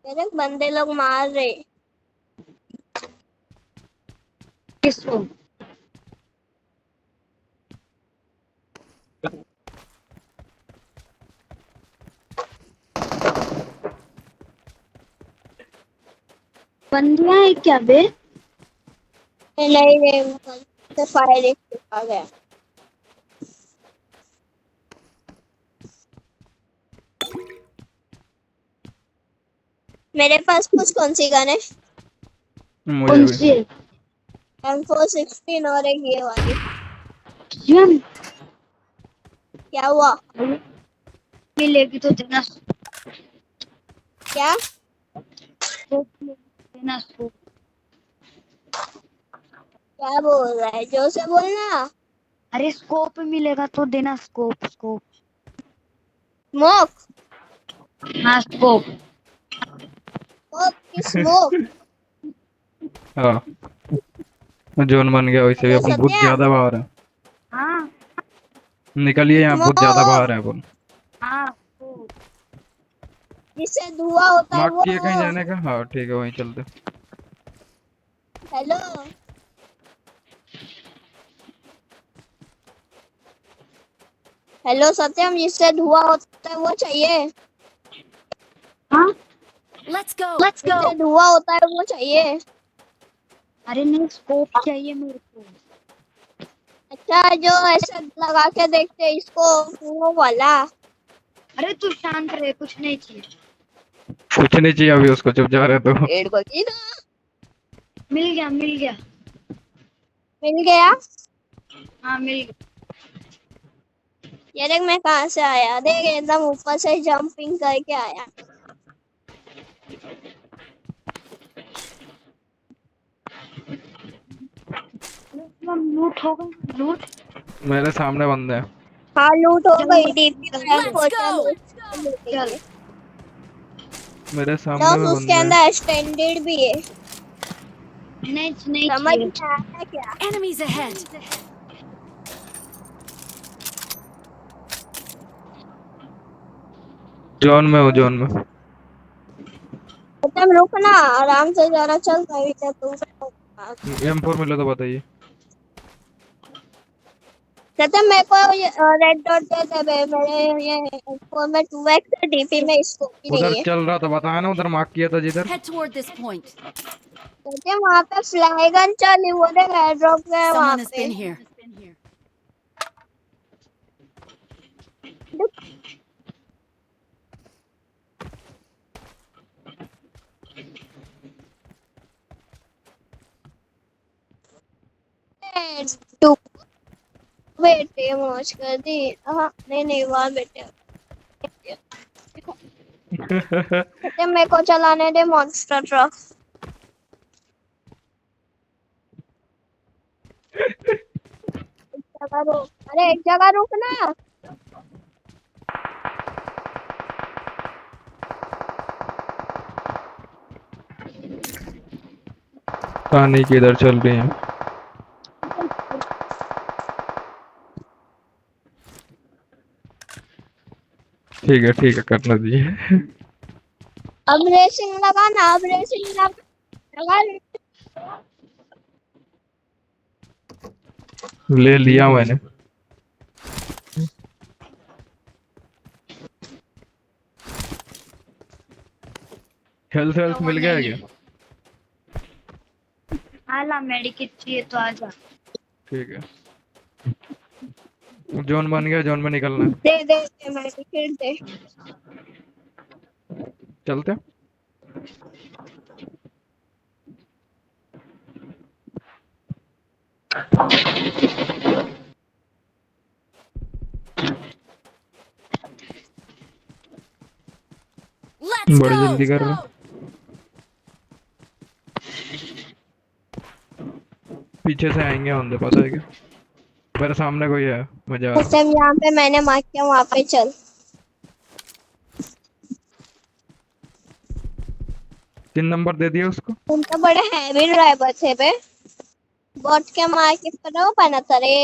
मेरे बंदे लोग मार रहे। किसको? बंदियां है क्या बे? नहीं नहीं, फायर आ गया। मेरे पास कुछ कौन सी गन है? मुझे कौन भी सी? M416 और एक ये वाली। क्यों? क्या हुआ? मिलेगी तो देना। क्या? देना स्कोप। क्या बोल रहा है? जोर से बोलना। अरे स्कोप मिलेगा तो देना, स्कोप स्कोप। स्मोक? हाँ स्कोप। स्मोक की स्मोक? हाँ, जोन बन गया वैसे भी हेलो अपन बहुत सत्यम। ज्यादा बाहर है। हाँ निकलिए यहाँ, बहुत ज्यादा बाहर है अपन। हाँ स्कोप। जिससे धुआं होता है मार्क वो। किए कहीं जाने का? हाँ ठीक है, वहीं चलते। हेलो हेलो सत्यम, जिससे धुआं होता है वो चाहिए। हाँ Let's go. जिससे धुआं होता है वो चाहिए। अरे नहीं, स्कोप चाहिए मेरे को। अच्छा, जो ऐसे लगा के देखते हैं इसको, वो वाला। अरे तू शांत रहे, कुछ नहीं चाहिए। कुछ नहीं चाहिए अभी उसको, चुप जा रहे तो। पेड़ को की ना। मिल गया मिल गया। मिल गया। हाँ मिल गया। ये देख मैं कहाँ से आया, देख एकदम ऊपर से जंपिंग करके आया। लूट हो गई लूट। मेरे सामने बंदे हैं। हाँ लूट हो गई। डीपी चल में चलो चल। मेरे सामने प्लस में उसके बंदे हैं। अंदर एक्सटेंडेड भी है। नहीं नहीं समझ चाहिए। में आया क्या? Enemies ahead. जोन में हो, जोन में। तुम रुक ना, आराम से जरा चल कहीं से तू। M4 मिले तो बताइए। कहते मेरे को रेड डॉट दे दे बे, मेरे ये फोन में 2x डीपी में स्कोप ही उधर नहीं है। चल रहा था, बताया ना, उधर मार्क किया था जिधर। Head toward this point. कहते वहां पे फ्लाई गन चली, वो देख एयर ड्रॉप गया वहां Someone has पे। been here. टू बेटे मौज कर दी। हाँ नहीं नहीं, वहां बेटे। कहते मेरे को चलाने दे मॉन्स्टर ट्रक। जगह रुक, अरे एक जगह रुक ना। कहानी किधर चल रही है? ठीक है, करने दीजिए। अब रेसिंग लगा ना, अब रेसिंग लगा। ले लिया मैंने। हेल्थ हेल्थ मिल गया है क्या? हाला मेडिकेट चाहिए तो आजा। ठीक है, जोन बन गया, जोन में निकलना है। दे दे दे मेडिकेट दे। चलते हैं। Let's बड़ी go. जल्दी कर रहे हैं। पीछे से आएंगे बंदे, पता है क्या? मेरे सामने कोई है, मैं जा रहा उस टाइम जहाँ पे मैंने मार्क किया वहाँ पे चल। हूँ। 3 नंबर दे दिया उसको। तुम तो बड़े हैवी ड्राइवर थे बे। बॉट के मार के पड़ो पाना तरे।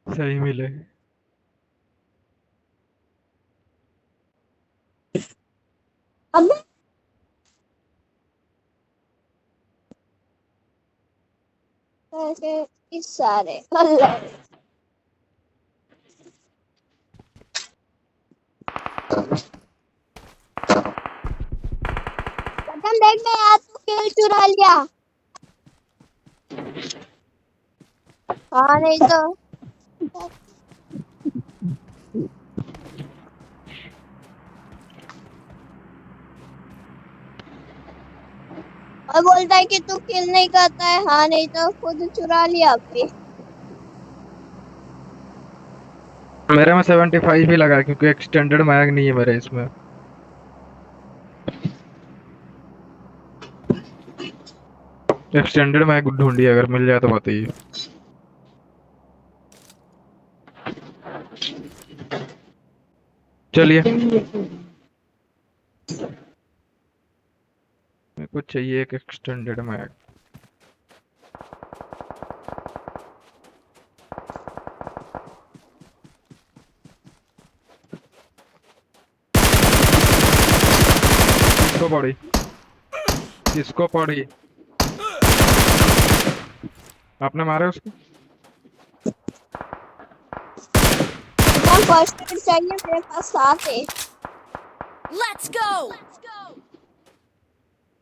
सही मिले। अबे ऐसे इस सारे अल्लाह कदम देख मैं यार तू किल चुरा लिया। हाँ नहीं तो और बोलता है कि तू किल नहीं करता है। हाँ नहीं तो खुद चुरा लिया अभी। मेरे में 75 ही लगा है, क्योंकि एक्सटेंडेड मैग नहीं है मेरे इसमें। एक्सटेंडेड मैग ढूंढिए, अगर मिल जाए तो बताइए। चलिए, मेरे को चाहिए एक एक्सटेंडेड मैग। किसको पड़ी? किसको पड़ी? आपने मारे उसको? फर्स्ट एड चाहिए मेरे पास 7 है। Let's go.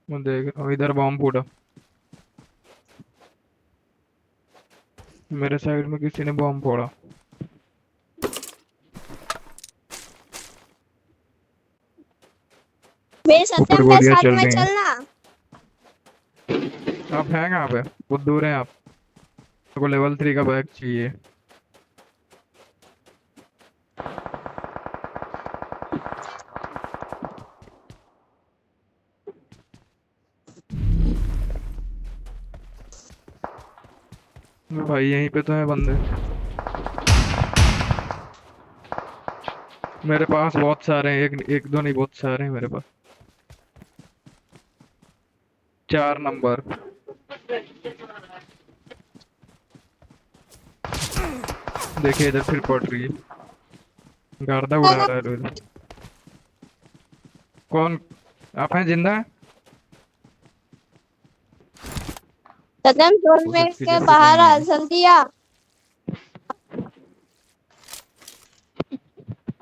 वो देख, इधर बॉम्ब फूटा। मेरे साइड में किसी ने बॉम्ब फोड़ा। मेरे साथ ऊपर मेरे गोलियां साथ चल में रही हैं। चलना। आप हैं कहाँ पे? बहुत दूर हैं आप। मेरे को लेवल 3 का बैग चाहिए। भाई यहीं पे तो है बंदे। मेरे पास बहुत सारे हैं, एक दो नहीं, बहुत सारे हैं मेरे पास। 4 नंबर। देखिए इधर फिर पड़ रही है, गर्दा उड़ा रहा है लोग। कौन? आप हैं जिंदा? कदम जोन हो में सकती के है बाहर आ नहीं। जल्दी आ।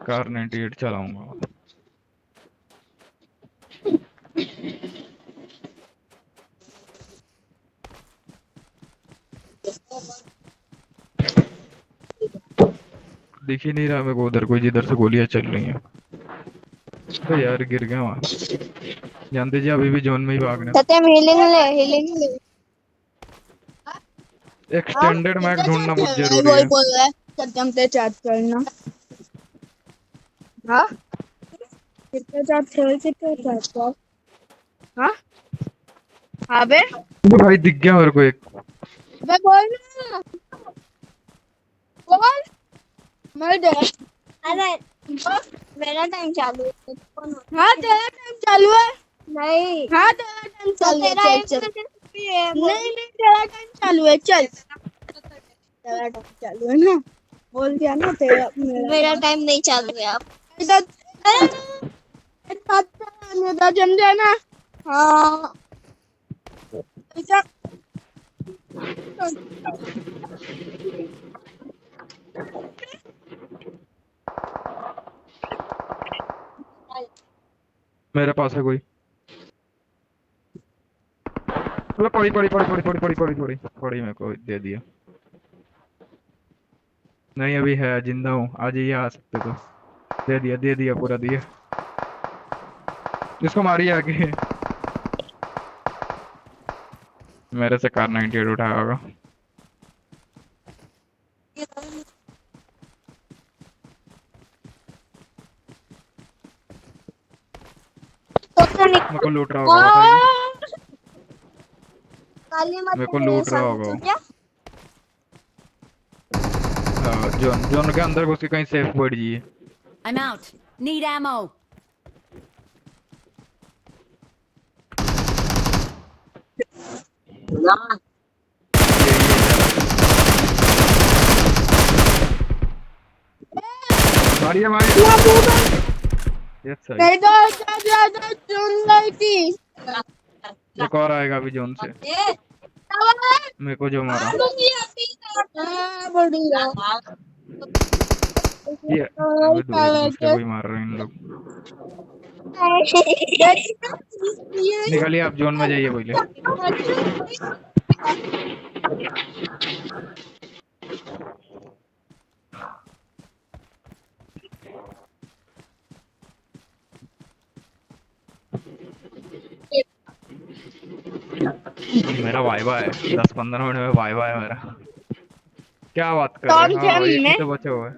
कार 98 चलाऊंगा। दिख ही नहीं रहा मेरे को उधर कोई, जिधर से गोलियां चल रही हैं। तो यार गिर गया वहां। जानते जी अभी भी जोन में ही भाग रहे सत्यम हीलिंग ले हीलिंग ले। हैं। एक्सटेंडेड मैग ढूंढना बहुत जरूरी वही है। बोल रहा है सत्यम से चैट करना। हाँ कितने चैट खेल कितने चैट कर। हाँ हाँ बे भाई दिख गया मेरे को एक। बे बोल ना बोल। मैं दे अरे मेरा टाइम चालू है। हाँ तेरा टाइम चालू है। नहीं हाँ तेरा टाइम चालू है। चल नहीं नहीं तेरा टाइम चालू है। चल तेरा टाइम चालू है ना। बोल दिया ना तेरा मेरा टाइम नहीं चालू है। आप इधर समझे ना। हाँ मेरे पास है कोई। मतलब पड़ी पड़ी पड़ी पड़ी पड़ी पड़ी पड़ी पड़ी पड़ी, मेरे को दे दिया। नहीं अभी है, जिंदा हूँ, आ जाइए, आ सकते तो। दे दिया पूरा दिया। इसको मारिए आगे। मेरे से कार 98 उठाया होगा। मेरे को लूट रहा होगा, बताइए। मेरे को लूट रहा होगा। जोन जोन के अंदर घुस के कहीं सेफ बैठ जाइए। I'm out. Need ammo. मारिए मारिए। यस सही। नहीं तो ज्यादा चुन गई थी। एक और आएगा अभी जोन से, मेरे को जो मारा। हाँ, बढ़िया। ये अबे दो एक दूसरे को ही मार रहे हैं इन लोग। निकलिए आप जोन में जाइए पहले। मेरा वाइवा है 10-15 मिनट में वाइवा है मेरा। क्या बात कर रहे हैं? हाँ एक ही तो बचे हुए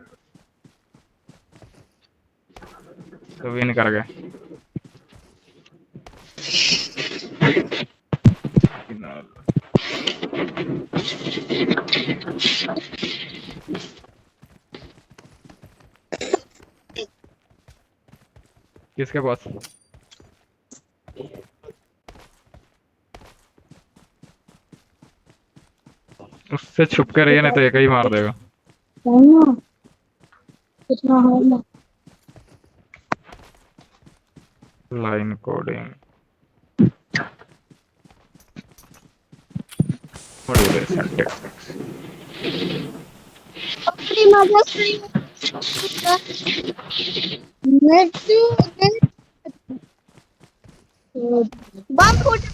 तो विन कर गए। किसके पास? उससे छुप के रहिए नहीं तो एक ही मार देगा। लाइन कोडिंग अपनी मदद से बम फूटा।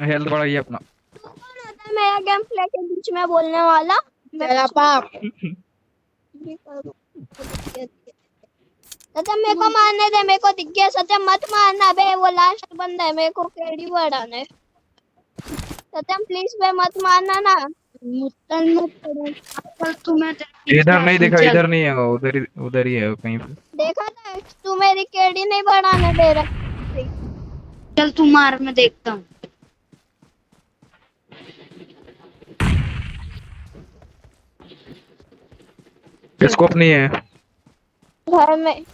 हेल्थ बढ़ाइए अपना। कौन होता है मेरा गेम प्ले के बीच में बोलने वाला? मेरा पाप। सत्यम मेरे को मारने दे, मेरे को दिख गया। सत्यम मत मारना बे, वो लास्ट बंदा है, मेरे को केडी बढ़ाना है। सत्यम प्लीज बे मत मारना ना। मुत्तन मत करो। तुम्हें इधर नहीं देखा, इधर नहीं है वो, उधर ही है वो कहीं पे। देखा था तू मेरी केडी नहीं बढ़ाने दे रहा। चल तू मार, मैं देखता हूँ। स्कोप नहीं है घर में